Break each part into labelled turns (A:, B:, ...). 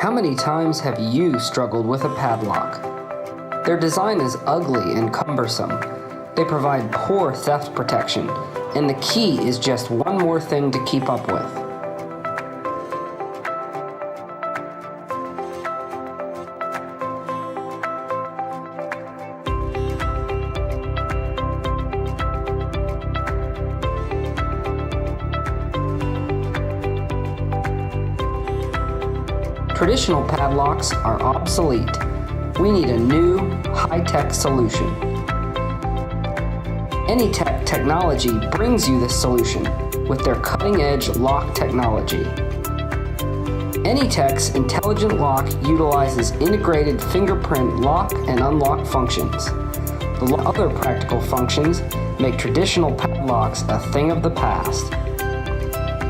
A: How many times have you struggled with a padlock? Their design is ugly and cumbersome. They provide poor theft protection, and the key is just one more thing to keep up with. Traditional padlocks are obsolete. We need a new, high-tech solution. Anytek Technology brings you this solution with their cutting-edge lock technology. Anytek's intelligent lock utilizes integrated fingerprint lock and unlock functions. The other practical functions make traditional padlocks a thing of the past.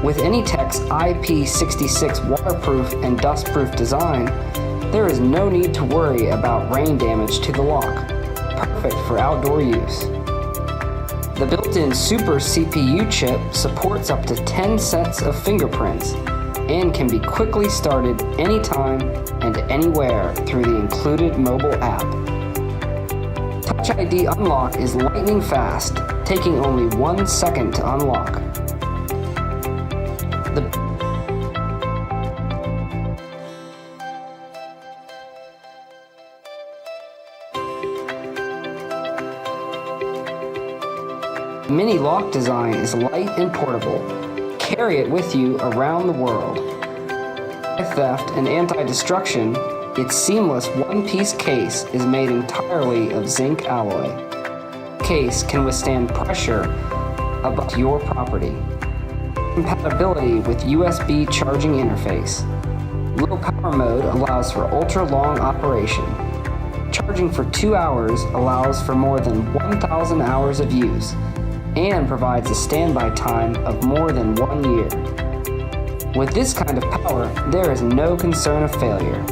A: With Anytek's IP66 waterproof and dustproof design, there is no need to worry about rain damage to the lock. Perfect for outdoor use. The built-in Super CPU chip supports up to 10 sets of fingerprints and can be quickly started anytime and anywhere through the included mobile app. Touch ID unlock is lightning fast, taking only 1 second to unlock. The mini lock design is light and portable. Carry it with you around the world. Theft and anti-destruction, its seamless one-piece case is made entirely of zinc alloy. Case can withstand pressure above your property. Compatibility with USB charging interface. Low power mode allows for ultra-long operation. Charging for 2 hours allows for more than 1,000 hours of use and provides a standby time of more than 1 year. With this kind of power, there is no concern of failure.